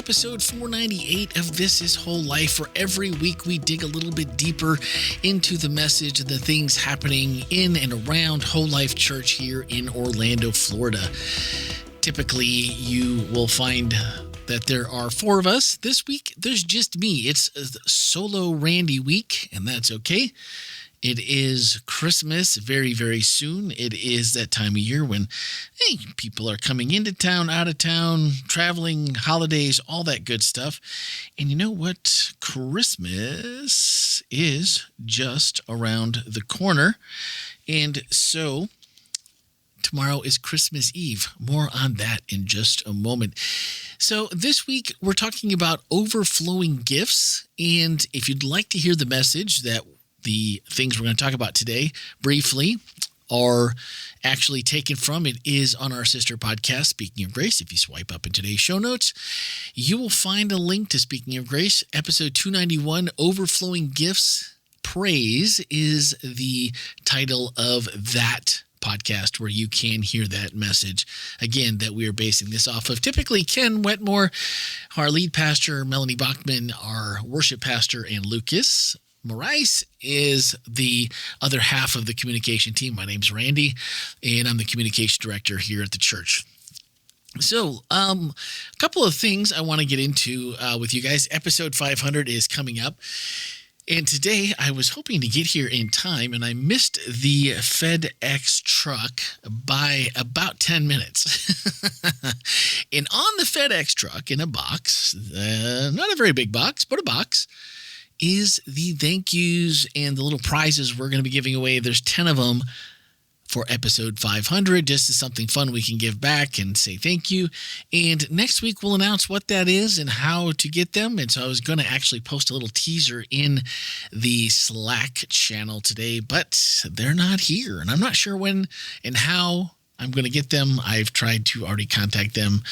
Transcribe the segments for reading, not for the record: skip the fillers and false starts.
episode 498 of This Is Whole Life, where every week we dig a little bit deeper into the message and the things happening in and around Whole Life Church here in Orlando, Florida. Typically, you will find that there are four of us. This week, there's just me. It's a solo Randy week, and that's okay. It is Christmas very, very soon. It is that time of year when, people are coming into town, out of town, traveling, holidays, all that good stuff. And you know what? Christmas is just around the corner. And so tomorrow is Christmas Eve. More on that in just a moment. So this week, we're talking about overflowing gifts. And if you'd like to hear the message that the things we're going to talk about today briefly are actually taken from, it is on our sister podcast, Speaking of Grace. If you swipe up in today's show notes, you will find a link to Speaking of Grace, episode 291, Overflowing Gifts. Praise is the title of that podcast, where you can hear that message again that we are basing this off of. Typically, Ken Wetmore, our lead pastor, Melanie Bachman, our worship pastor, and Lucas Morais is the other half of the communication team. My name's Randy, and I'm the communication director here at the church. So, a couple of things I want to get into with you guys. Episode 500 is coming up. And today I was hoping to get here in time, and I missed the FedEx truck by about 10 minutes. And on the FedEx truck, in a box, not a very big box, but a box, is the thank yous and the little prizes we're going to be giving away. There's 10 of them for episode 500, just as something fun we can give back and say thank you. And next week, we'll announce what that is and how to get them. And so I was going to actually post a little teaser in the Slack channel today, but they're not here. And I'm not sure when and how I'm going to get them. I've tried to already contact them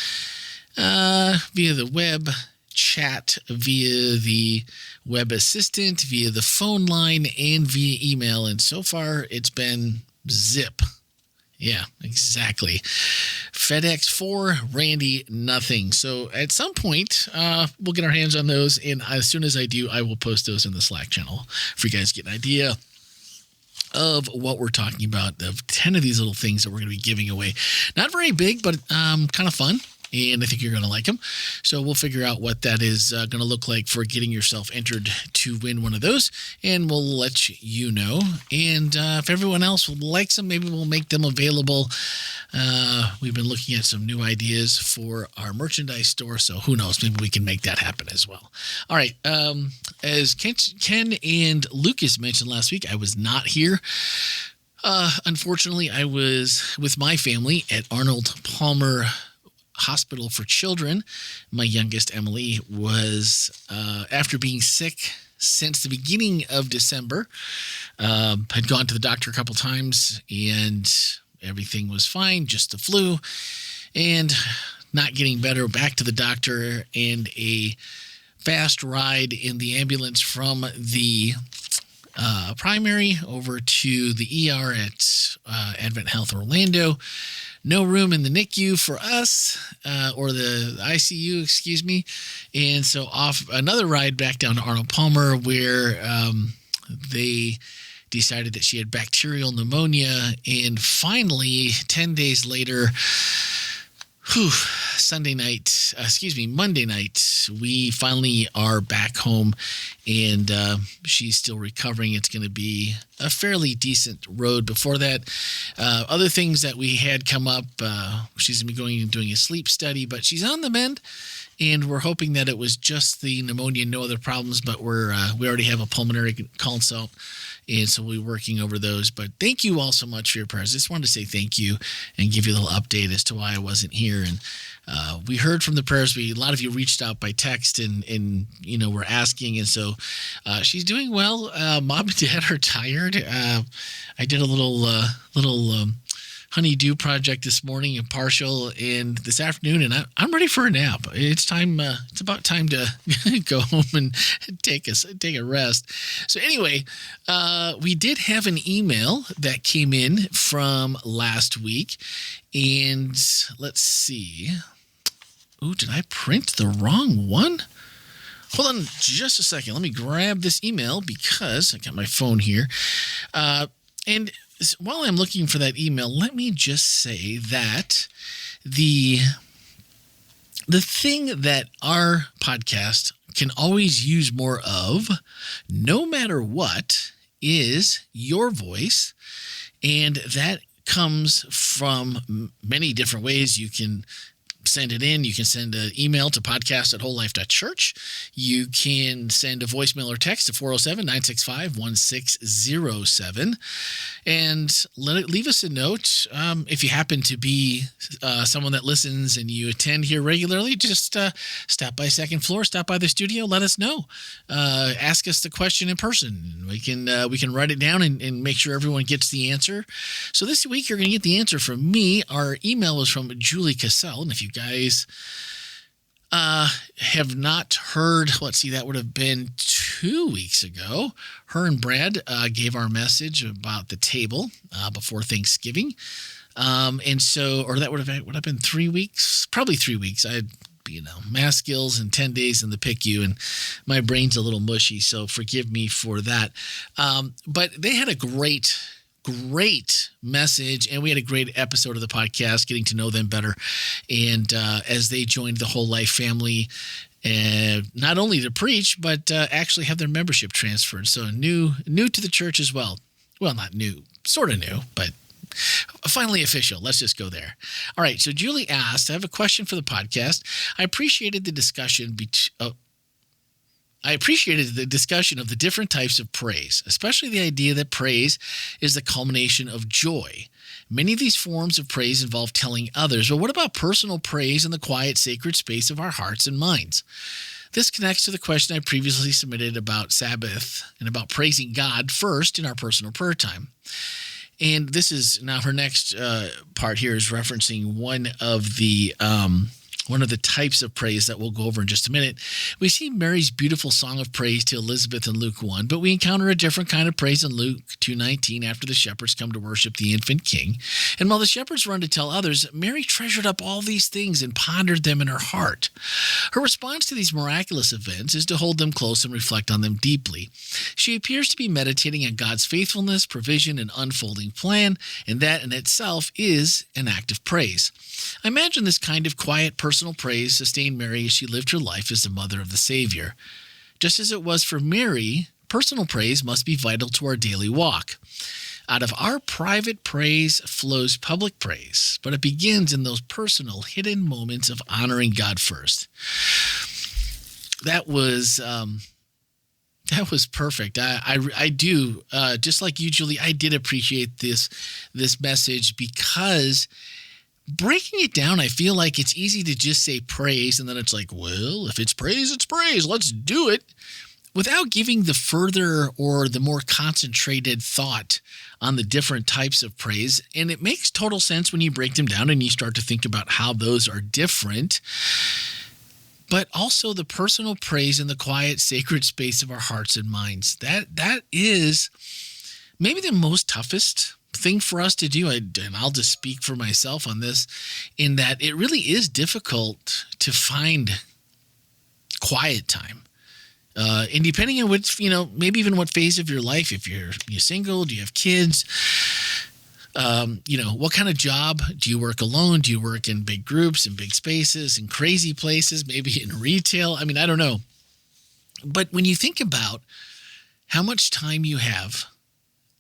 via the web chat, via the web assistant, via the phone line, and via email. And so far, it's been zip. Yeah, exactly. FedEx 4, Randy, nothing. So at some point, we'll get our hands on those. And as soon as I do, I will post those in the Slack channel for you guys to get an idea of what we're talking about, of 10 of these little things that we're going to be giving away. Not very big, but kind of fun. And I think you're going to like them. So we'll figure out what that is going to look like for getting yourself entered to win one of those. And we'll let you know. And if everyone else likes them, maybe we'll make them available. We've been looking at some new ideas for our merchandise store. So who knows? Maybe we can make that happen as well. All right. As Ken and Lucas mentioned last week, I was not here. Unfortunately, I was with my family at Arnold Palmer Hospital for Children. My youngest, Emily, was, after being sick since the beginning of December, had gone to the doctor a couple times, and everything was fine, just the flu, and not getting better. Back to the doctor, and a fast ride in the ambulance from the primary over to the ER at Advent Health Orlando. No room in the NICU for us, or the ICU, excuse me. And so off another ride back down to Arnold Palmer, where they decided that she had bacterial pneumonia. And finally, 10 days later, Monday night, we finally are back home, and she's still recovering. It's going to be a fairly decent road before that. Other things that we had come up, she's going to be going and doing a sleep study, but she's on the mend, and we're hoping that it was just the pneumonia, no other problems, but we already have a pulmonary consult, and so we're working over those. But thank you all so much for your prayers. Just wanted to say thank you and give you a little update as to why I wasn't here. And we heard from the prayers. A lot of you reached out by text and were asking. And so she's doing well. Mom and Dad are tired. I did a little honeydew project this morning, and partial, and this afternoon, and I'm ready for a nap. It's time. It's about time to go home and take a rest. So anyway, we did have an email that came in from last week, and let's see. did I print the wrong one? Hold on just a second. Let me grab this email because I got my phone here. And while I'm looking for that email, let me just say that the thing that our podcast can always use more of, no matter what, is your voice. And that comes from many different ways. You can send it in. You can send an email to podcast@wholelife.church. You can send a voicemail or text to 407-965-1607 and leave us a note. If you happen to be someone that listens and you attend here regularly, just stop by Second Floor, stop by the studio, let us know. Ask us the question in person. We can write it down and make sure everyone gets the answer. So this week you're going to get the answer from me. Our email was from Julie Cassell, and if you guys have not heard, let's see, that would have been 2 weeks ago. Her and Brad gave our message about the table before Thanksgiving. And so, or that would have been 3 weeks, probably 3 weeks. I had, math skills and 10 days in the PICU, and my brain's a little mushy, so forgive me for that. But they had a great message, and we had a great episode of the podcast, getting to know them better. And as they joined the Whole Life family, not only to preach, but actually have their membership transferred. So new to the church as well. Well, not new, sort of new, but finally official. Let's just go there. All right. So Julie asked, I have a question for the podcast. I appreciated the discussion of the different types of praise, especially the idea that praise is the culmination of joy. Many of these forms of praise involve telling others, but what about personal praise in the quiet, sacred space of our hearts and minds? This connects to the question I previously submitted about Sabbath and about praising God first in our personal prayer time. And this is now her next part here is referencing one of the types of praise that we'll go over in just a minute. We see Mary's beautiful song of praise to Elizabeth in Luke 1, but we encounter a different kind of praise in Luke 2:19 after the shepherds come to worship the infant king. And while the shepherds run to tell others, Mary treasured up all these things and pondered them in her heart. Her response to these miraculous events is to hold them close and reflect on them deeply. She appears to be meditating on God's faithfulness, provision, and unfolding plan, and that in itself is an act of praise. I imagine this kind of quiet personal praise sustained Mary as she lived her life as the mother of the Savior. Just as it was for Mary, personal praise must be vital to our daily walk. Out of our private praise flows public praise, but it begins in those personal, hidden moments of honoring God first. That was perfect. I do, just like you, Julie, I did appreciate this message because breaking it down, I feel like it's easy to just say praise, and then it's like, well, if it's praise, it's praise. Let's do it. Without giving the further or the more concentrated thought on the different types of praise. And it makes total sense when you break them down and you start to think about how those are different. But also the personal praise in the quiet, sacred space of our hearts and minds. That is maybe the most toughest thing for us to do, and I'll just speak for myself on this, in that it really is difficult to find quiet time. And depending on which, maybe even what phase of your life, if you're single, do you have kids? What kind of job? Do you work alone? Do you work in big groups, in big spaces, in crazy places, maybe in retail? I mean, I don't know. But when you think about how much time you have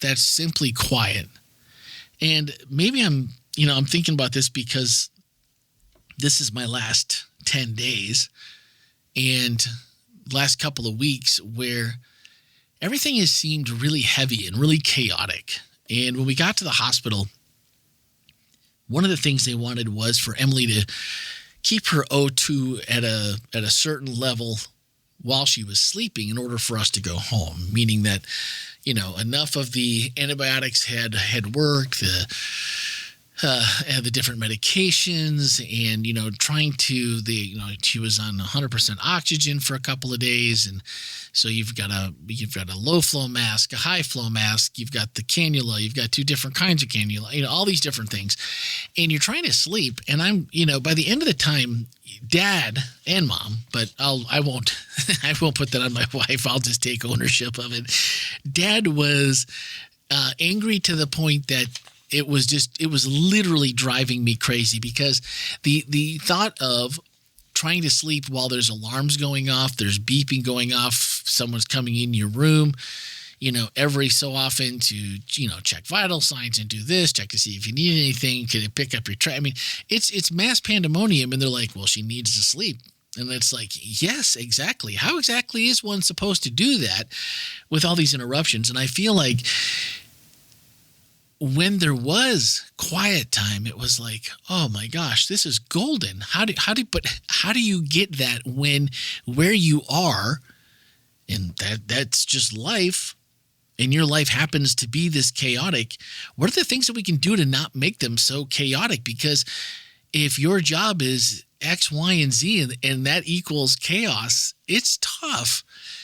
that's simply quiet, and maybe I'm thinking about this because this is my last 10 days and last couple of weeks where everything has seemed really heavy and really chaotic. And when we got to the hospital, one of the things they wanted was for Emily to keep her O2 at a certain level while she was sleeping in order for us to go home, meaning that enough of the antibiotics had worked. and the different medications and, trying to she was on 100% oxygen for a couple of days. And so you've got a low flow mask, a high flow mask, you've got the cannula, you've got two different kinds of cannula, all these different things. And you're trying to sleep. And I'm, by the end of the time, Dad and Mom, but I won't put that on my wife. I'll just take ownership of it. Dad was angry to the point that it was literally driving me crazy, because the thought of trying to sleep while there's alarms going off, there's beeping going off, someone's coming in your room, every so often to, check vital signs and do this, check to see if you need anything, can it pick up your trash? I mean, it's mass pandemonium, and they're like, well, she needs to sleep. And it's like, yes, exactly. How exactly is one supposed to do that with all these interruptions? And I feel like when there was quiet time, it was like, oh my gosh, this is golden. How do you get that when where you are, and that's just life, and your life happens to be this chaotic? What are the things that we can do to not make them so chaotic? Because if your job is X, Y, and Z, and that equals chaos, it's tough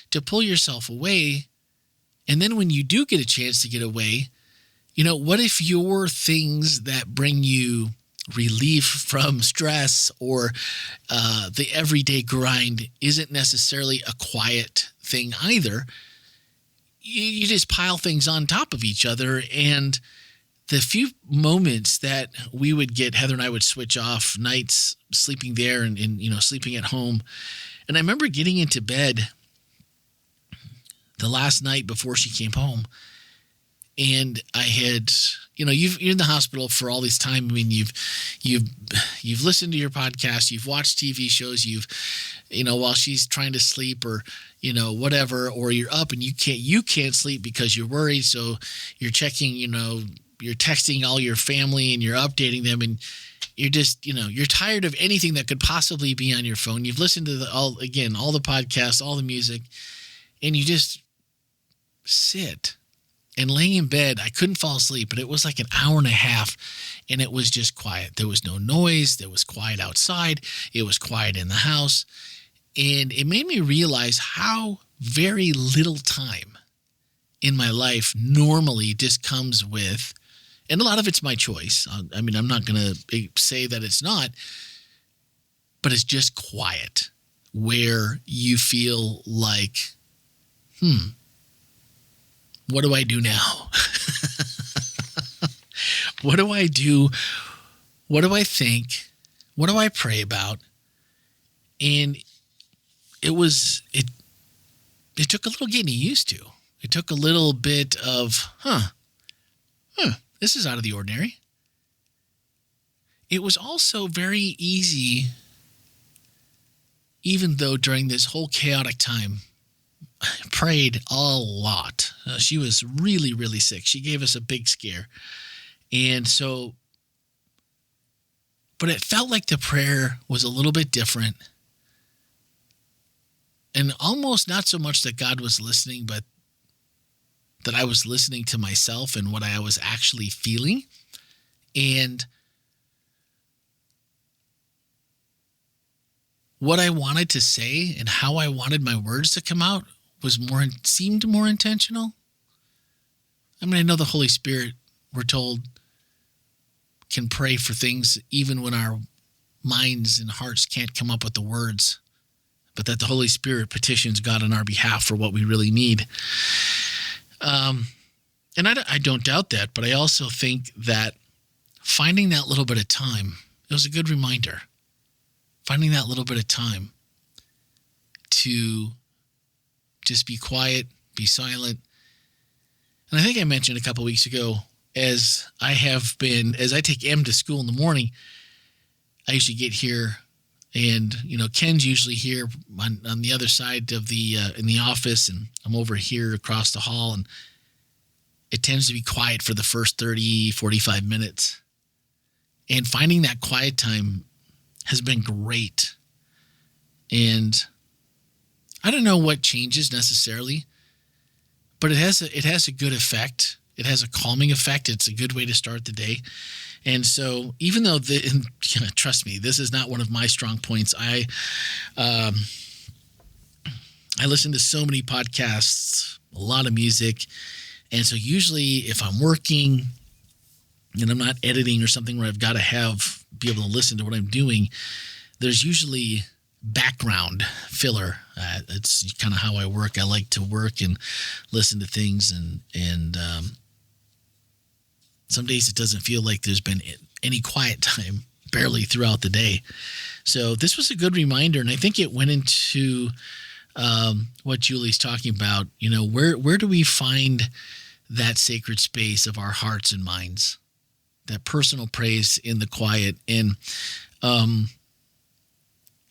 to pull yourself away. And then when you do get a chance to get away, what if your things that bring you relief from stress or the everyday grind isn't necessarily a quiet thing either? You just pile things on top of each other, and the few moments that we would get, Heather and I would switch off nights sleeping there and sleeping at home. And I remember getting into bed the last night before she came home, and I had, you're in the hospital for all this time. I mean, you've listened to your podcast, you've watched TV shows, while she's trying to sleep, or, whatever, or you're up and you can't sleep because you're worried. So you're checking, you're texting all your family and you're updating them, and you're just, you're tired of anything that could possibly be on your phone. You've listened to all the podcasts, all the music, and you just sit. And laying in bed, I couldn't fall asleep, but it was like an hour and a half, and it was just quiet. There was no noise. There was quiet outside. It was quiet in the house. And it made me realize how very little time in my life normally just comes with, and a lot of it's my choice. I mean, I'm not going to say that it's not, but it's just quiet where you feel like, what do I do now? What do I do? What do I think? What do I pray about? And it took a little getting used to. It took a little bit of, this is out of the ordinary. It was also very easy, even though during this whole chaotic time, I prayed a lot. She was really, really sick. She gave us a big scare. And so, but it felt like the prayer was a little bit different. And almost not so much that God was listening, but that I was listening to myself and what I was actually feeling. And what I wanted to say and how I wanted my words to come out seemed more intentional. I mean, I know the Holy Spirit, we're told, can pray for things even when our minds and hearts can't come up with the words, but that the Holy Spirit petitions God on our behalf for what we really need. And I don't doubt that, but I also think that finding that little bit of time, it was a good reminder, finding that little bit of time to just be quiet, be silent. And I think I mentioned a couple weeks ago, as I take Em to school in the morning, I usually get here, and Ken's usually here on the other side of in the office, and I'm over here across the hall, and it tends to be quiet for the first 30, 45 minutes. And finding that quiet time has been great. And I don't know what changes necessarily, but it has a good effect. It has a calming effect. It's a good way to start the day. And so even though trust me, this is not one of my strong points. I listen to so many podcasts, a lot of music. And so usually if I'm working and I'm not editing or something where I've got to be able to listen to what I'm doing, there's usually background filler. It's kind of how I work. I like to work and listen to things, and some days it doesn't feel like there's been any quiet time barely throughout the day. So this was a good reminder, and I think it went into what Julie's talking about. Where do we find that sacred space of our hearts and minds, that personal praise in the quiet? And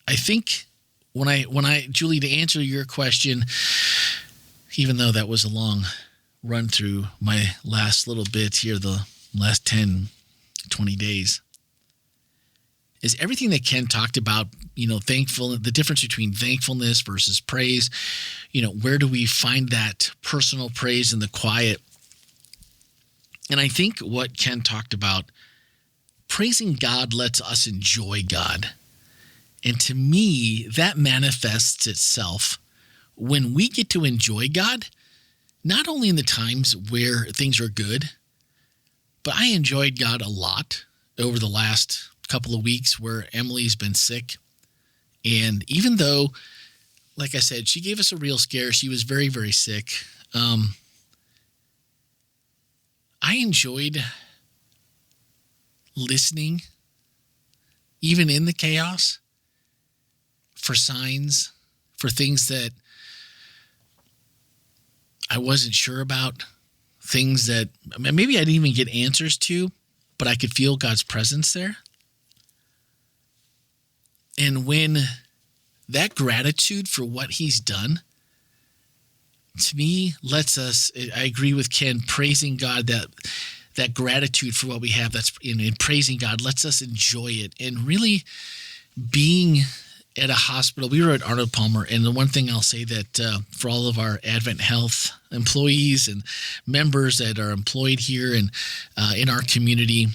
I think when I, Julie, to answer your question, even though that was a long run through my last little bit here, the last 10, 20 days, is everything that Ken talked about, the difference between thankfulness versus praise. Where do we find that personal praise in the quiet? And I think what Ken talked about, praising God lets us enjoy God. And to me, that manifests itself when we get to enjoy God, not only in the times where things are good, but I enjoyed God a lot over the last couple of weeks where Emily's been sick. And even though, like I said, she gave us a real scare, she was very, very sick. I enjoyed listening, even in the chaos, for signs, for things that I wasn't sure about, things that maybe I didn't even get answers to, but I could feel God's presence there. And when that gratitude for what he's done, to me, lets us, I agree with Ken, praising God, that gratitude for what we have, that's in praising God, lets us enjoy it. And really being at a hospital, we were at Arnold Palmer, and the one thing I'll say that for all of our Advent Health employees and members that are employed here and in our community,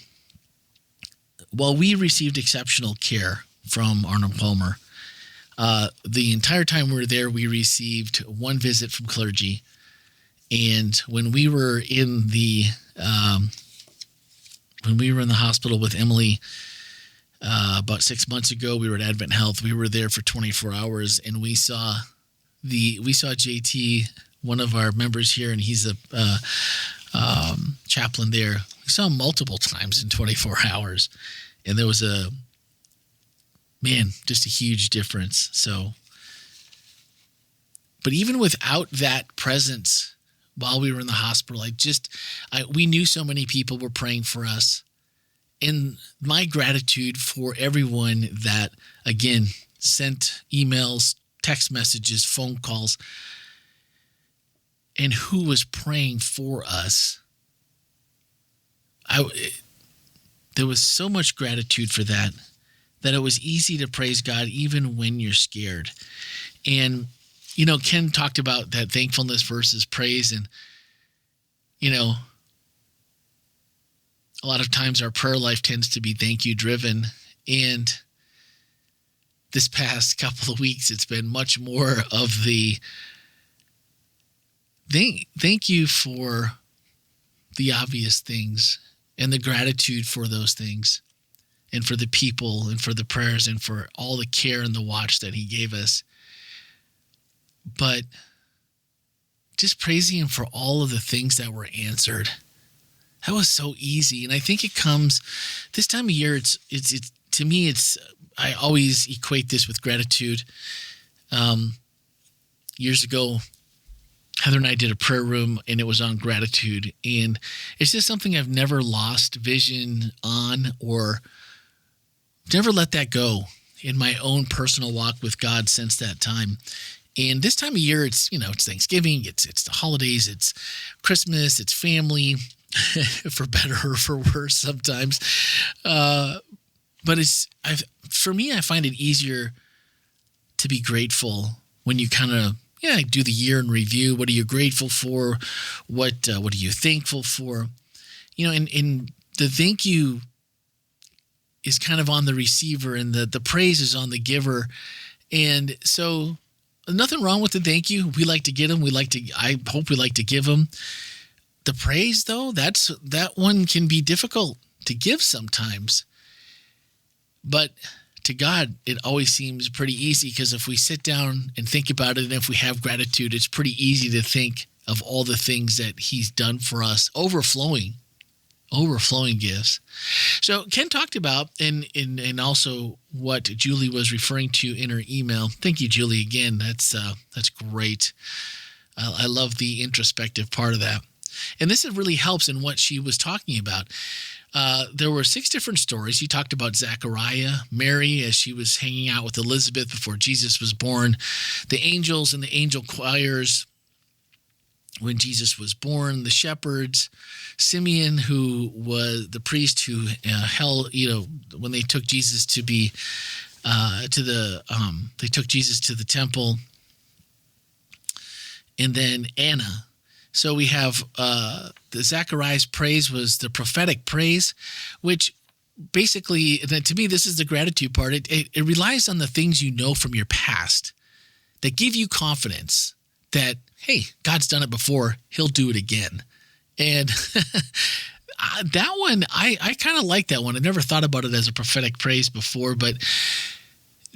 while we received exceptional care from Arnold Palmer, the entire time we were there, we received one visit from clergy. And when we were in the hospital with Emily about 6 months ago, we were at Advent Health. We were there for 24 hours, and we saw JT, one of our members here, and he's a chaplain there. We saw him multiple times in 24 hours, and there was just a huge difference. So, but even without that presence while we were in the hospital, we knew so many people were praying for us. And my gratitude for everyone that, again, sent emails, text messages, phone calls, and who was praying for us. There was so much gratitude for that it was easy to praise God even when you're scared. And, Ken talked about that thankfulness versus praise. And, a lot of times our prayer life tends to be thank you driven. And this past couple of weeks, it's been much more of the thank you for the obvious things and the gratitude for those things, and for the people, and for the prayers, and for all the care and the watch that he gave us. But just praising him for all of the things that were answered. That was so easy. And I think it comes this time of year. It's to me, I always equate this with gratitude. Years ago, Heather and I did a prayer room, and it was on gratitude. And it's just something I've never lost vision on, or never let that go in my own personal walk with God since that time. And this time of year, it's Thanksgiving, it's the holidays, it's Christmas, it's family, for better or for worse sometimes. But for me, I find it easier to be grateful when you kind of do the year in review. What are you grateful for? What are you thankful for? And the thank you is kind of on the receiver and the praise is on the giver. And so nothing wrong with the thank you. We like to get them. I hope we like to give them. The praise, though, that one can be difficult to give sometimes. But to God, it always seems pretty easy, because if we sit down and think about it, and if we have gratitude, it's pretty easy to think of all the things that he's done for us, overflowing gifts. So Ken talked about, and also what Julie was referring to in her email. Thank you, Julie, again. That's great. I love the introspective part of that. And this really helps in what she was talking about. There were 6 different stories. He talked about Zechariah, Mary as she was hanging out with Elizabeth before Jesus was born, the angels and the angel choirs when Jesus was born, the shepherds, Simeon, who was the priest who held, when they took Jesus to be they took Jesus to the temple, and then Anna. So we have the Zechariah's praise was the prophetic praise, which basically, to me, this is the gratitude part. It relies on the things you know from your past that give you confidence that, hey, God's done it before, he'll do it again. And that one, I kind of like that one. I never thought about it as a prophetic praise before, but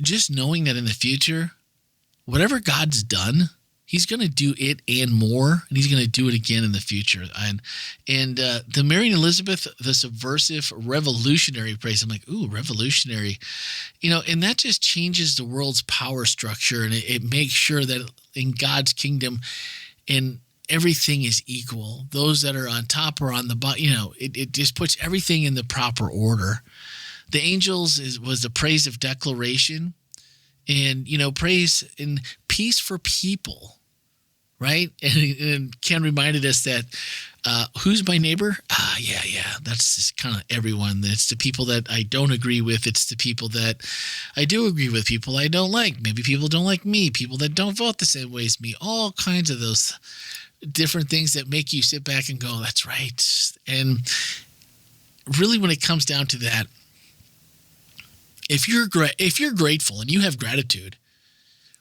just knowing that in the future, whatever God's done, he's going to do it and more, and he's going to do it again in the future. And the Mary and Elizabeth, the subversive, revolutionary praise. I'm like, ooh, revolutionary. And that just changes the world's power structure, and it makes sure that in God's kingdom, and everything is equal. Those that are on top or on the bottom, it just puts everything in the proper order. The angels was the praise of declaration, and praise and peace for people. Right? And Ken reminded us that who's my neighbor? Yeah. That's just kind of everyone. It's the people that I don't agree with. It's the people that I do agree with, people I don't like. Maybe people don't like me, people that don't vote the same way as me. All kinds of those different things that make you sit back and go, that's right. And really, when it comes down to that, if you're grateful and you have gratitude,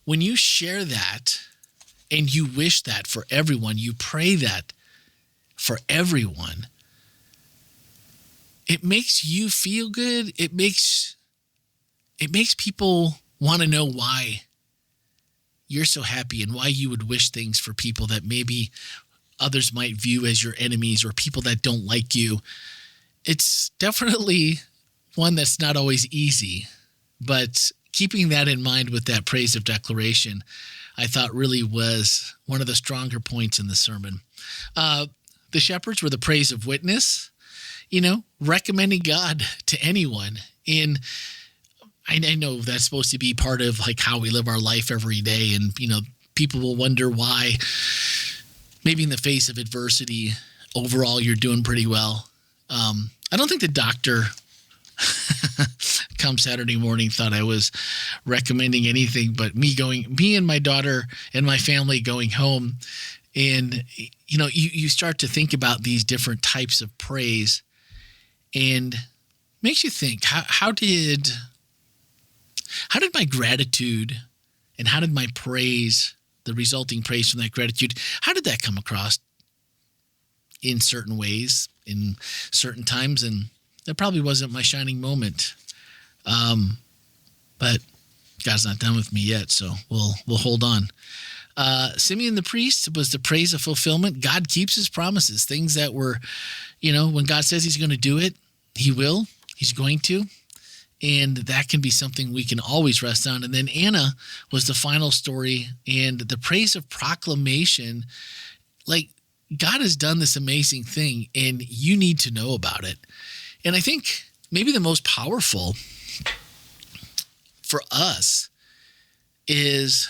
when you share that, and you wish that for everyone, you pray that for everyone, it makes you feel good. It makes people want to know why you're so happy and why you would wish things for people that maybe others might view as your enemies or people that don't like you. It's definitely one that's not always easy, but keeping that in mind with that praise of declaration, I thought really was one of the stronger points in the sermon. The shepherds were the praise of witness, recommending God to anyone. And I know that's supposed to be part of like how we live our life every day. And, people will wonder why maybe in the face of adversity, overall, you're doing pretty well. I don't think the doctor come Saturday morning thought I was recommending anything but me and my daughter and my family going home. And, you start to think about these different types of praise, and makes you think, how did my gratitude and how did my praise, the resulting praise from that gratitude, how did that come across in certain ways, in certain times? And that probably wasn't my shining moment. But God's not done with me yet, so we'll hold on. Simeon the priest was the praise of fulfillment. God keeps his promises, things that were, when God says he's going to do it, he will, he's going to. And that can be something we can always rest on. And then Anna was the final story, and the praise of proclamation. Like, God has done this amazing thing, and you need to know about it. And I think maybe the most powerful for us is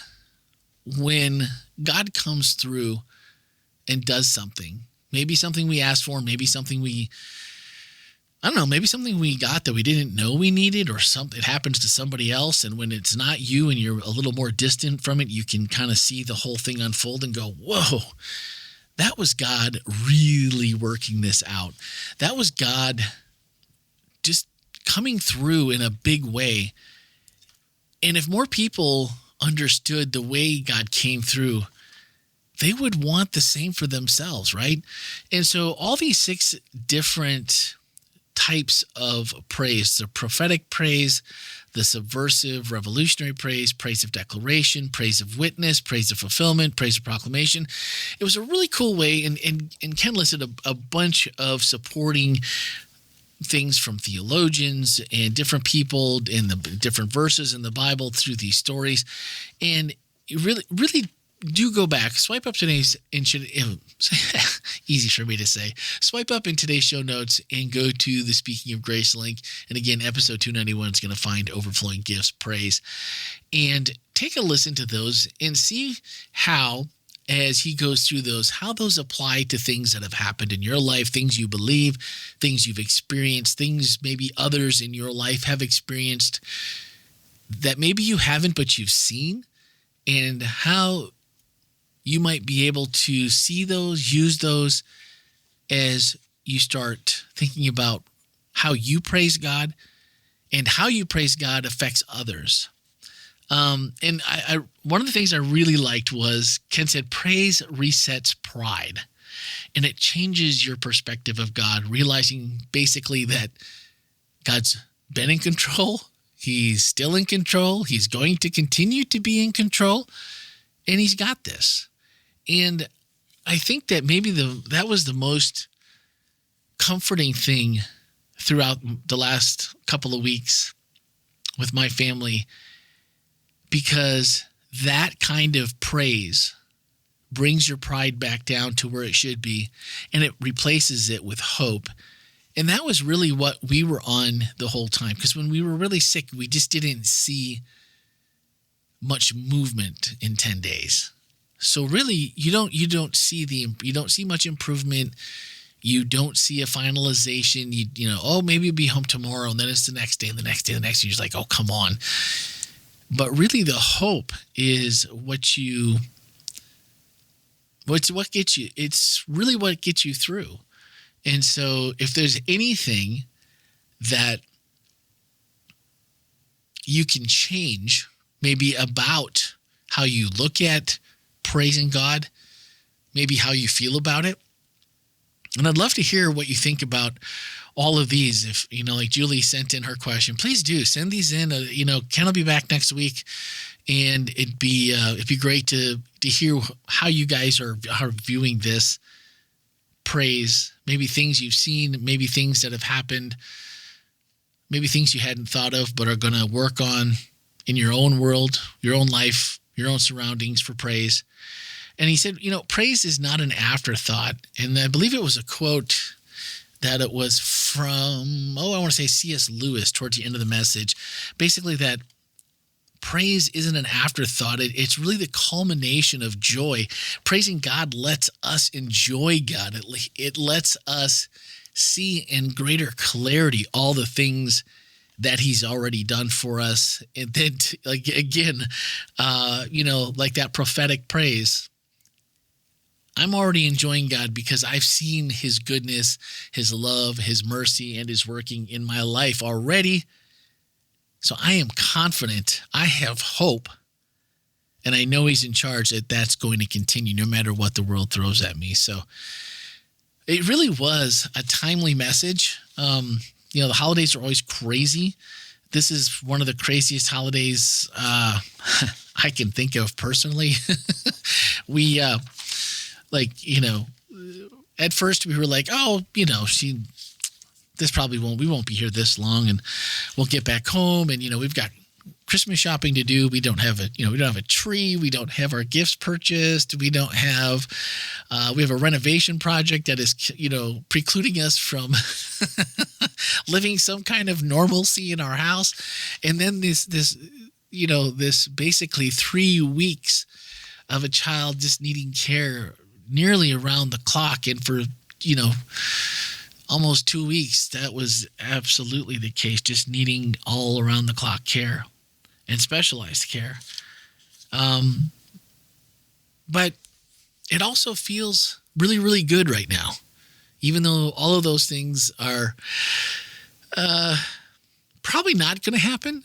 when God comes through and does something. Maybe something we asked for, maybe something maybe something we got that we didn't know we needed, or something it happens to somebody else. And when it's not you and you're a little more distant from it, you can kind of see the whole thing unfold and go, whoa, that was God really working this out. That was God just coming through in a big way. And if more people understood the way God came through, they would want the same for themselves, right? And so all these 6 different types of praise, the prophetic praise, the subversive, revolutionary praise, praise of declaration, praise of witness, praise of fulfillment, praise of proclamation. It was a really cool way, and Ken listed a bunch of supporting things from theologians and different people in the different verses in the Bible through these stories. And it really do go back, swipe up today's, easy for me to say, swipe up in today's show notes and go to the Speaking of Grace link. And again, episode 291 is going to find Overflowing Gifts Praise. And take a listen to those and see how, as he goes through those, how those apply to things that have happened in your life, things you believe, things you've experienced, things maybe others in your life have experienced that maybe you haven't, but you've seen, and how you might be able to see those, use those as you start thinking about how you praise God, and how you praise God affects others. And I one of the things I really liked was Ken said, praise resets pride. And it changes your perspective of God, realizing basically that God's been in control. He's still in control. He's going to continue to be in control. And he's got this. And I think that maybe that was the most comforting thing throughout the last couple of weeks with my family, because that kind of praise brings your pride back down to where it should be, and it replaces it with hope. And that was really what we were on the whole time, because when we were really sick, we just didn't see much movement in 10 days. So really, you don't see much improvement. You don't see a finalization. Maybe you'll be home tomorrow, and then it's the next day, and the next day, and the next day. You're just like, oh, come on. But really, the hope is what gets you. It's really what gets you through. And so, if there's anything that you can change, maybe about how you look at praising God, maybe how you feel about it. And I'd love to hear what you think about all of these. If, like Julie sent in her question, please do send these in. Ken will be back next week, and it'd be great to hear how you guys are viewing this praise. Maybe things you've seen, maybe things that have happened, maybe things you hadn't thought of but are going to work on in your own world, your own life, your own surroundings for praise. And he said, praise is not an afterthought. And I believe it was a quote that it was from, I want to say C.S. Lewis towards the end of the message. Basically that praise isn't an afterthought. It's really the culmination of joy. Praising God lets us enjoy God. It lets us see in greater clarity all the things that he's already done for us. And then, like that prophetic praise. I'm already enjoying God because I've seen his goodness, his love, his mercy, and his working in my life already. So I am confident, I have hope, and I know he's in charge, that's going to continue no matter what the world throws at me. So it really was a timely message. The holidays are always crazy. This is one of the craziest holidays I can think of personally. We, at first we were like, we won't be here this long, and we'll get back home, and we've got Christmas shopping to do. We don't have a tree. We don't have our gifts purchased. We don't have, we have a renovation project that is, precluding us from living some kind of normalcy in our house. And then this basically 3 weeks of a child just needing care nearly around the clock. And for, almost 2 weeks, that was absolutely the case, just needing all around the clock care and specialized care. But it also feels really, really good right now, even though all of those things are Probably not going to happen.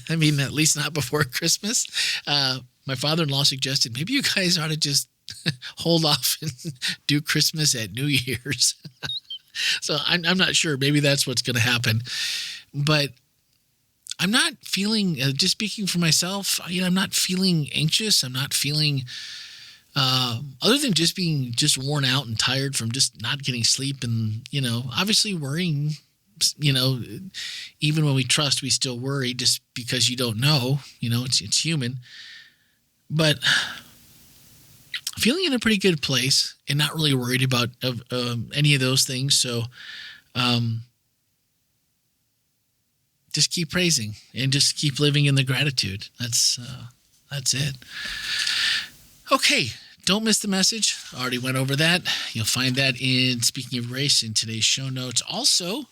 I mean, at least not before Christmas. My father-in-law suggested maybe you guys ought to just hold off and do Christmas at New Year's. So I'm not sure. Maybe that's what's going to happen. But I'm not feeling, just speaking for myself, I'm not feeling anxious. I'm not feeling, other than just being just worn out and tired from just not getting sleep and, obviously worrying. Even when we trust, we still worry just because you don't know, it's human, but feeling in a pretty good place and not really worried about any of those things. So, just keep praising and just keep living in the gratitude. That's it. Okay. Don't miss the message. I already went over that. You'll find that in Speaking of Grace in today's show notes. Also,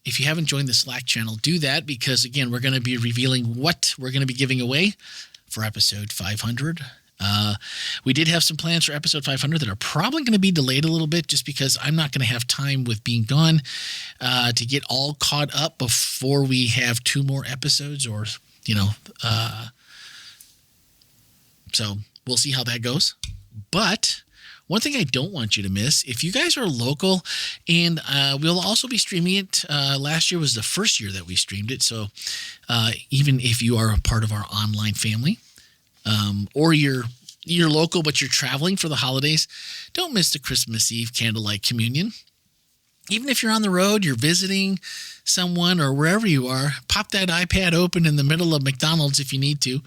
if you haven't joined the Slack channel, do that because, again, we're going to be revealing what we're going to be giving away for episode 500. We did have some plans for episode 500 that are probably going to be delayed a little bit just because I'm not going to have time with being gone to get all caught up before we have 2 more episodes or, so we'll see how that goes. But one thing I don't want you to miss, if you guys are local, and we'll also be streaming it. Last year was the first year that we streamed it. So even if you are a part of our online family, or you're local but you're traveling for the holidays, don't miss the Christmas Eve candlelight communion. Even if you're on the road, you're visiting someone or wherever you are, pop that iPad open in the middle of McDonald's if you need to,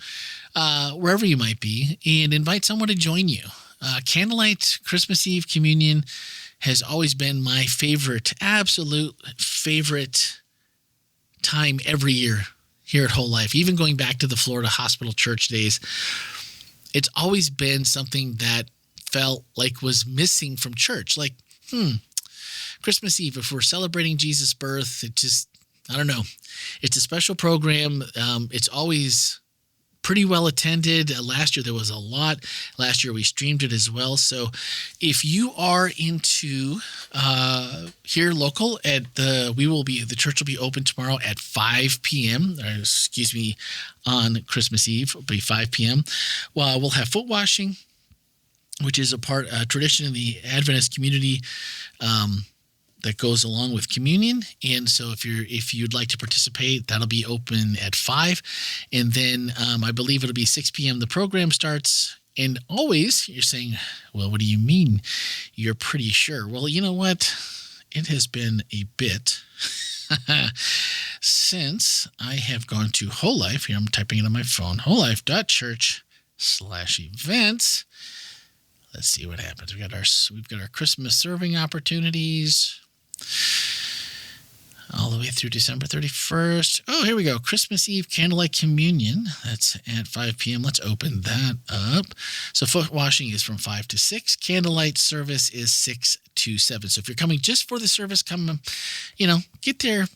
wherever you might be, and invite someone to join you. Candlelight Christmas Eve communion has always been my favorite, absolute favorite time every year here at Whole Life, even going back to the Florida Hospital Church days. It's always been something that felt like was missing from church. Like, Christmas Eve, if we're celebrating Jesus' birth, it just, I don't know. It's a special program. It's always pretty well attended. Last year there was a lot. Last year we streamed it as well. So if you are into here local the church will be open tomorrow at 5 p.m. On Christmas Eve. It'll be 5 p.m. Well, we'll have foot washing, which is a tradition in the Adventist community that goes along with communion. And so if you'd like to participate, that'll be open at 5. And then I believe it'll be 6 p.m. The program starts. And always you're saying, well, what do you mean you're pretty sure? Well, you know what? It has been a bit since I have gone to Whole Life. Here, I'm typing it on my phone, wholelife.church/events. Let's see what happens. We've got our Christmas serving opportunities all the way through December 31st. Oh, here we go. Christmas Eve candlelight communion. That's at 5 p.m. Let's open that up. So foot washing is from 5 to 6. Candlelight service is 6 to 7. So if you're coming just for the service, come, get there,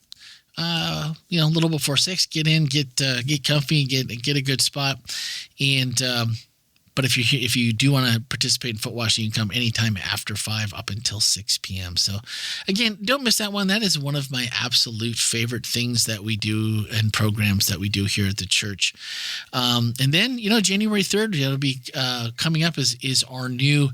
a little before 6. Get in, get comfy, get a good spot, and but if you do want to participate in foot washing, you can come anytime after 5 up until 6 p.m. So, again, don't miss that one. That is one of my absolute favorite things that we do and programs that we do here at the church. And then, January 3rd, it'll be coming up is our new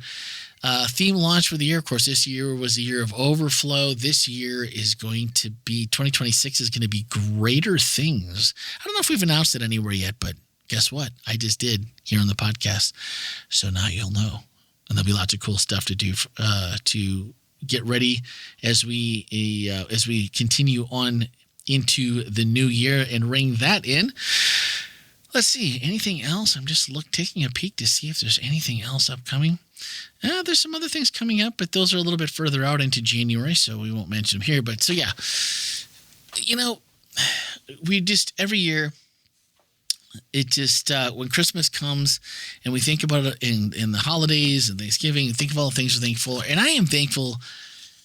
theme launch for the year. Of course, this year was the year of overflow. This year is going to be, 2026 is going to be greater things. I don't know if we've announced it anywhere yet, but guess what? I just did here on the podcast. So now you'll know. And there'll be lots of cool stuff to do to get ready as we continue on into the new year and ring that in. Let's see. Anything else? I'm just taking a peek to see if there's anything else upcoming. There's some other things coming up, but those are a little bit further out into January, so we won't mention them here. But so, yeah, we just every year, it just when Christmas comes and we think about it in the holidays and Thanksgiving and think of all the things we're thankful for. And I am thankful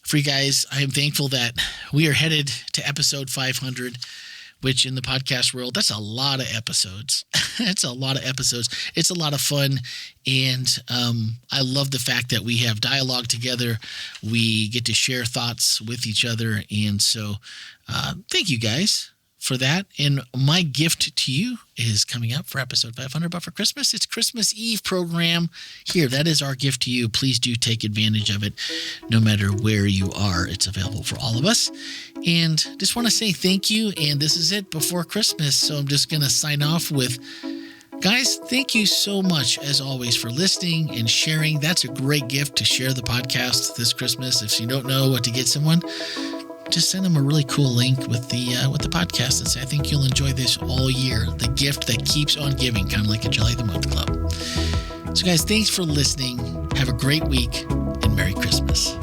for you guys. I am thankful that we are headed to episode 500. which in the podcast world, that's a lot of episodes. It's a lot of episodes. It's a lot of fun. And I love the fact that we have dialogue together. We get to share thoughts with each other. And so thank you guys for that. And my gift to you is coming up for episode 500, but for Christmas, it's Christmas Eve program. Here, that is our gift to you. Please do take advantage of it. No matter where you are, it's available for all of us. And just want to say thank you. And this is it before Christmas. So I'm just going to sign off with, guys, thank you so much, as always, for listening and sharing. That's a great gift to share the podcast this Christmas. If you don't know what to get someone, just send them a really cool link with the podcast and say, I think you'll enjoy this all year. The gift that keeps on giving, kind of like a Jelly of the Month Club. So guys, thanks for listening. Have a great week and Merry Christmas.